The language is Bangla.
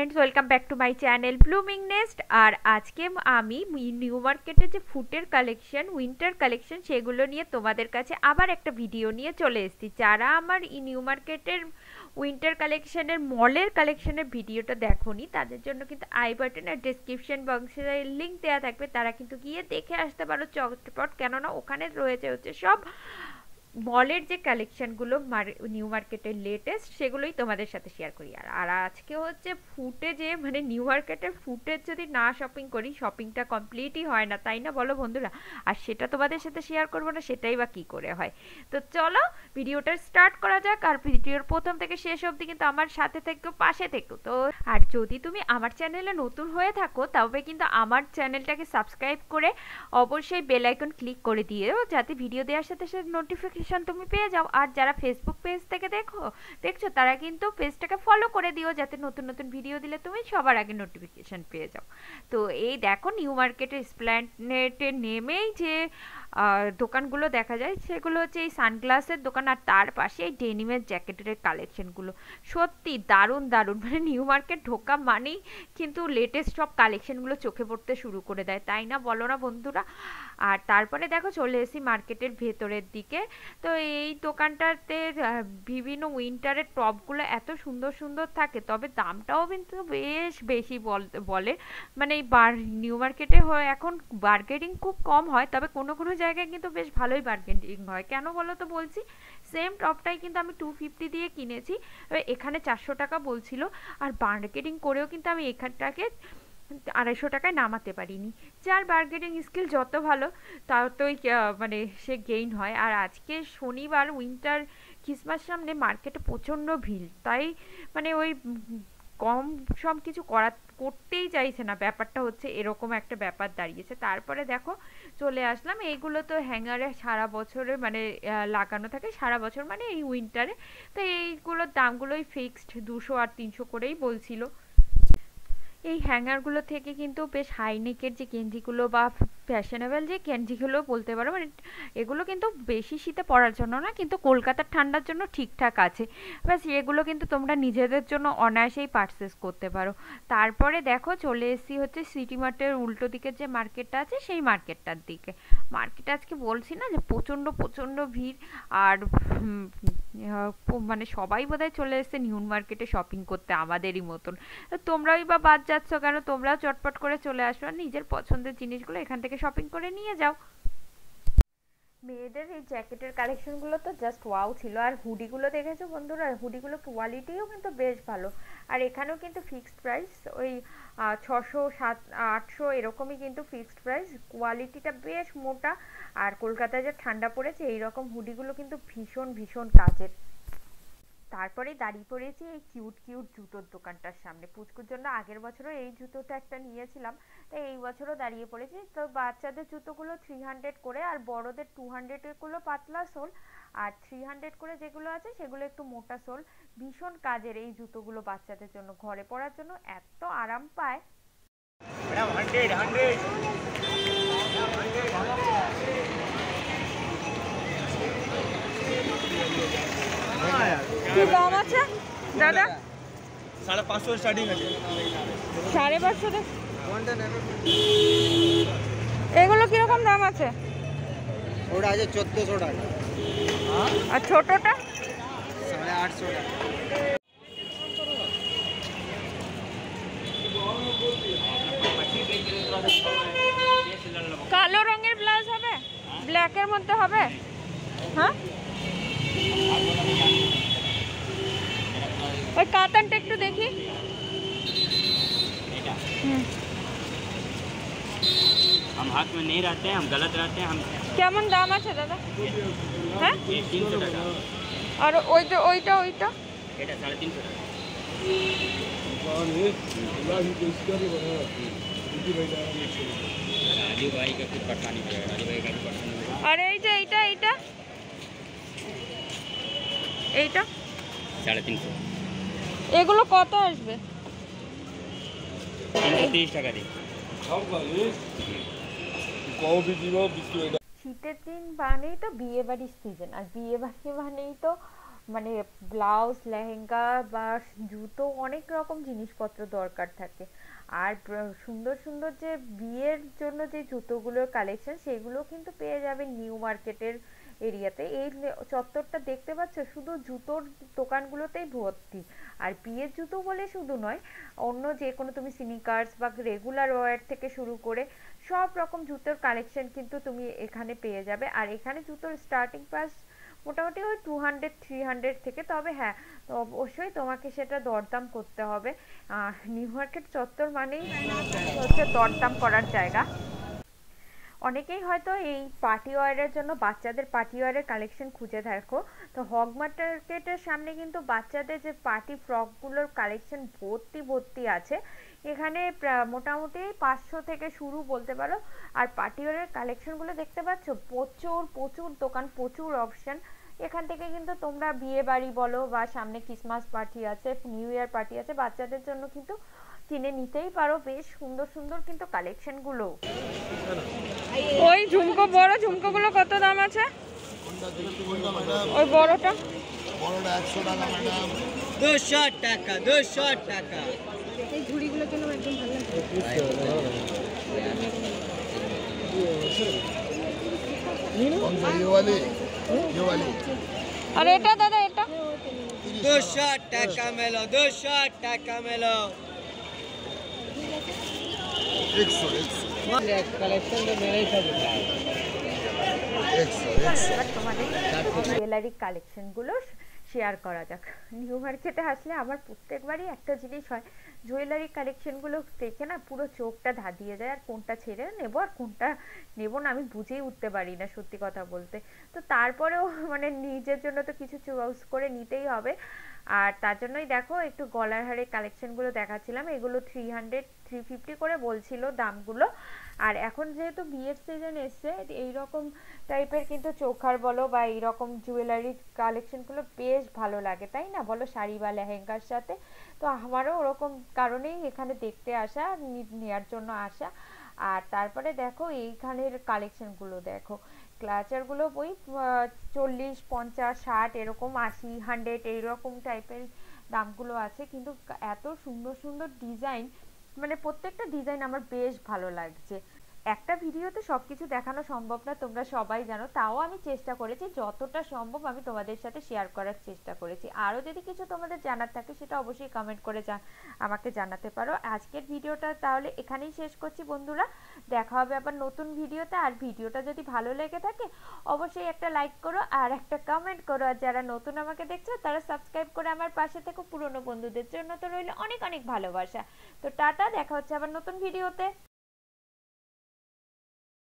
Friends welcome back to my channel blooming nest. और आज के আমি নিউ মার্কেটে যে ফুটের কালেকশন উইন্টার কালেকশন সেগুলো নিয়ে তোমাদের কাছে আবার একটা ভিডিও নিয়ে চলে এসেছি। যারা আমার নিউ মার্কেটের উইন্টার কালেকশনের মলের কালেকশনের ভিডিওটা দেখোনি তাদের জন্য কিন্তু আই বাটন আর ডেসক্রিপশন বক্সে লিংক দেওয়া থাকবে, তারা কিন্তু গিয়ে দেখে আসতে পারো চটপট, কেননা ওখানে রয়েছে হচ্ছে সব মলের যে কালেকশনগুলো নিউ মার্কেটের লেটেস্ট সেগুলোই তোমাদের সাথে শেয়ার করি। আর আজকে হচ্ছে ফুটে যে মানে নিউ মার্কেটের ফুটের যদি না শপিং করি শপিংটা কমপ্লিটই হয় না, তাই না বলো বন্ধুরা? আর সেটা তোমাদের সাথে শেয়ার করবো না সেটাই বা কী করে হয়। তো চলো ভিডিওটা স্টার্ট করা যাক। আর ভিডিওর প্রথম থেকে শেষ অবধি কিন্তু আমার সাথে থেকো, পাশে থেকো। তো আর যদি তুমি আমার চ্যানেলে নতুন হয়ে থাকো তবে কিন্তু আমার চ্যানেলটাকে সাবস্ক্রাইব করে অবশ্যই বেল আইকন ক্লিক করে দিও, যাতে ভিডিও দেওয়ার সাথে সাথে নোটিফিকেশন তুমি পেয়ে যাও। আর যারা ফেসবুক পেজ থেকে দেখছো তারা কিন্তু পেজটাকে ফলো করে দিও, যাতে নতুন নতুন ভিডিও দিলে তুমি সবার আগে নোটিফিকেশন পেয়ে যাও। তো এই দেখো নিউ মার্কেটের এসপ্ল্যানেডে নেমেই যে দোকানগুলো দেখা যায় সেগুলো হচ্ছে এই সানগ্লাসের দোকান, আর তার পাশে এই ডেনিমের জ্যাকেটের কালেকশনগুলো সত্যি দারুণ দারুণ। মানে নিউ মার্কেট ঢোকা মানেই কিন্তু লেটেস্ট সব কালেকশনগুলো চোখে পড়তে শুরু করে দেয়, তাই না বলো না বন্ধুরা? আর তারপরে দেখো চলে এসেছি মার্কেটের ভেতরের দিকে। তো এই দোকানটাতে বিভিন্ন উইন্টারের টপগুলো এত সুন্দর সুন্দর থাকে, তবে দামটাও কিন্তু বেশ বেশি বলে। মানে এই নিউ মার্কেটে হয় এখন বার্গেনিং খুব কম হয়, তবে কোনো কোনো জায়গায় কিন্তু বেশ ভালোই বার্গেনিং হয়। কেন বলো তো বলছি, সেম টপটাই কিন্তু আমি 250 দিয়ে কিনেছি, এখানে 400 টাকা বলছিল। আর বার্গেনিং করেও কিন্তু আমি এখানটাকে 250 টাকায় নামাতে পারিনি। যার বার্গেনিং স্কিল যত ভালো ততই মানে সে গেইন হয়। আর আজকে শনিবার, উইন্টার ক্রিসমাস সামনে, মার্কেটে প্রচণ্ড ভিড়, তাই মানে ওই কম সম কিছু করতেই চাইছে না, ব্যাপারটা হচ্ছে এরকম একটা ব্যাপার দাঁড়িয়েছে। তারপরে দেখো চলে আসলাম, এইগুলো তো হ্যাঙ্গারে সারা বছরে মানে লাগানো থাকে সারা বছর, মানে এই উইন্টারে। তো এইগুলোর দামগুলোই ফিক্সড 200 আর 300 করেই বলছিল। এই হ্যাঙ্গারগুলো থেকে কিন্তু বেশ হাইনেকের যে গেঞ্জিগুলো বা ফ্যাশনেবল যে গেঞ্জিগুলো বলতে পারো, মানে এগুলো কিন্তু বেশি শীতে পরার জন্য না, কিন্তু কলকাতার ঠান্ডার জন্য ঠিকঠাক আছে। ব্যাস এগুলো কিন্তু তোমরা নিজেদের জন্য অনায়াসেই পারচেস করতে পারো। তারপরে দেখো চলে এসেছি হচ্ছে সিটি মার্টের উল্টো দিকের যে মার্কেটটা আছে সেই মার্কেটটার দিকে। মার্কেট আজকে বলছি না যে প্রচণ্ড প্রচণ্ড ভিড়। আর মানে সবাই বোধহয় চলে এসেছে নিউ মার্কেটে শপিং করতে আমাদেরই মতন। তোমরাই বা বাদ যাচ্ছ কেন? তোমরাও চটপট করে চলে আসো আর নিজের পছন্দের জিনিসগুলো এখান থেকে শপিং করে নিয়ে যাও। মেয়েদের এই জ্যাকেটের কালেকশনগুলো তো জাস্ট ওয়াও ছিল। আর হুডিগুলো দেখেছো বন্ধুরা? হুডিগুলো কোয়ালিটিও কিন্তু বেশ ভালো। আর এখানেও কিন্তু ফিক্সড প্রাইস ওই 600 800 এরকমই কিন্তু ফিক্সড প্রাইস। কোয়ালিটিটা বেশ মোটা। আর কলকাতায় যে ঠান্ডা পড়েছে এই রকম হুডিগুলো কিন্তু ভীষণ ভীষণ কাজের। তারপরে দাঁড়িয়ে পড়েছি এই কিউট কিউট জুতোর দোকানটার সামনে। পুচকুর জন্য আগের বছরও এই জুতোটা একটা নিয়েছিলাম, তাই এই বছরও দাঁড়িয়ে পড়েছি। তো বাচ্চাদের জুতোগুলো 300 করে, আর বড়দের 200 এগুলো পাতলা সোল, আর 300 করে যেগুলো আছে সেগুলো একটু মোটা সোল। ভীষণ কাজের এই জুতোগুলো বাচ্চাদের জন্য, ঘরে পরার জন্য এত আরাম পায়। কি দাম আছে দাদা? 550 স্টার্টিং আছে। 550 এগুলো কিরকম দাম আছে? ওটা আছে 1400 টাকা। আর ছোটটা 850 টাকা। কালো রঙের ব্লাউজ হবে? ব্ল্যাকের মধ্যে হবে? হ্যাঁ, ওই কাতানটা একটু দেখি। हम हाथ में नहीं रहते हैं, हम गलत रहते हैं। हम কেমন দাম আছে দাদা? হ্যাঁ, 300 টাকা। আর ওইটা ওইটা ওইটা এটা 350 টাকা। राजू भाई का कुछ परेशानी पड़ेगा, राजू भाई का भी परेशानी होगा। আর এই যে এইটা এইটা এইটা 350। এগুলো কত আসবে? 330 টাকা দিই। শীতের দিন মানেই তো বিয়ে বাড়ির সিজন, আর বিয়ে বাড়ি মানেই তো মানে ব্লাউজ, লেহেঙ্গা বা জুতো, অনেক রকম জিনিসপত্র দরকার থাকে। আর সুন্দর সুন্দর যে বিয়ের জন্য যে জুতোগুলোর কালেকশন, সেগুলো কিন্তু পেয়ে যাবে নিউ মার্কেটের এরিয়াতে। এই চত্বরটা দেখতে পাচ্ছ, শুধু জুতোর দোকানগুলোতেই ভর্তি। আর বিয়ের জুতো বলে শুধু নয়, অন্য যে কোনো তুমি স্নিকার্স বা রেগুলার ওয়্যার থেকে শুরু করে সব রকম জুতোর কালেকশন কিন্তু তুমি এখানে পেয়ে যাবে। আর এখানে জুতোর স্টার্টিং প্রাইস মোটামুটি ওই 200-300 থেকে। তবে হ্যাঁ, অবশ্যই তোমাকে সেটা দরদাম করতে হবে। নিউ মার্কেট চত্বর মানেই হচ্ছে দরদাম করার জায়গা। অনেকেই হয়তো এই পার্টি ওয়্যারের জন্য বাচ্চাদের পার্টি ওয়্যারের কালেকশন খুঁজে থাকো, তো হগ মার্কেটের সামনে কিন্তু বাচ্চাদের যে পার্টি ফ্রকগুলোর কালেকশন ভর্তি ভর্তি আছে। এখানে মোটামুটি 500 থেকে শুরু বলতে পারো। আর পার্টি ওয়্যারের কালেকশনগুলো দেখতে পাচ্ছ, প্রচুর প্রচুর দোকান, প্রচুর অপশন। এখান থেকে কিন্তু তোমরা বিয়ে বাড়ি বলো বা সামনে ক্রিসমাস পার্টি আছে, নিউ ইয়ার পার্টি আছে, বাচ্চাদের জন্য কিন্তু কিনে নিতেই পারো। বেশ সুন্দর সুন্দর কিন্তু কালেকশনগুলো। ওই ঝুমকো, বড় ঝুমকোগুলো কত দাম আছে? ওই বড়টা 100 টাকা ম্যাডাম। 200 টাকা, 200 টাকা। এই ঘুড়িগুলো কেন একদম ভালো লাগে। আর এটা দাদা, এটা 200 টাকা মেলো, 200 টাকা মেলো। 100 कलेक्शन तो मेरा ही सब है। 100 এবার তোমাদের জুয়েলারি কালেকশনগুলো শেয়ার করা যাক। নিউ মার্কেটে আসলে আমার প্রত্যেকবারই একটা জিনিস হয়, জুয়েলারি কালেকশনগুলো দেখে না পুরো চোখটা ধাঁধিয়ে যায়। আর কোনটা ছেড়ে নেবো আর কোনটা নেবো না আমি বুঝেই উঠতে পারি না, সত্যি কথা বলতে। তো তারপরেও মানে নিজের জন্য তো কিছু চুজ করে নিতেই হবে। আর তার জন্যই দেখো একটু গলার হারের কালেকশনগুলো দেখাচ্ছিলাম। এগুলো 300-350 করে বলছিল দামগুলো। আর এখন যেহেতু বিয়ের সিজন এসছে, এইরকম টাইপের কিন্তু চোখার বলো বা এইরকম জুয়েলারি কালেকশনগুলো বেশ ভালো লাগে, তাই না বলো, শাড়ি বা লেহেঙ্গার সাথে। তো আমারও ওরকম কারণেই এখানে দেখতে আসা, নেওয়ার জন্য আসা। আর তারপরে দেখো এইখানের কালেকশনগুলো দেখো, ক্লাচারগুলো ওই 40, 50, 60 এরকম, 80, 100 এইরকম টাইপের দামগুলো আছে। কিন্তু এত সুন্দর সুন্দর ডিজাইন, মানে প্রত্যেকটা ডিজাইন আমার বেশ ভালো লাগছে। একটা ভিডিওতে সবকিছু দেখানো সম্ভব না, তোমরা সবাই জানো। তাও আমি চেষ্টা করেছি, যতটা সম্ভব আমি তোমাদের সাথে শেয়ার করার চেষ্টা করেছি। আরও যদি কিছু তোমাদের জানার থাকে সেটা অবশ্যই কমেন্ট করে আমাকে জানাতে পারো। আজকের ভিডিওটা তাহলে এখানেই শেষ করছি বন্ধুরা। দেখা হবে আবার নতুন ভিডিওতে। আর ভিডিওটা যদি ভালো লেগে থাকে অবশ্যই একটা লাইক করো আর একটা কমেন্ট করো। আর যারা নতুন আমাকে দেখছো তারা সাবস্ক্রাইব করে আমার পাশে থেকো। পুরনো বন্ধুদের জন্য তো রইল অনেক অনেক ভালোবাসা। তো টাটা, দেখা হচ্ছে আবার নতুন ভিডিওতে।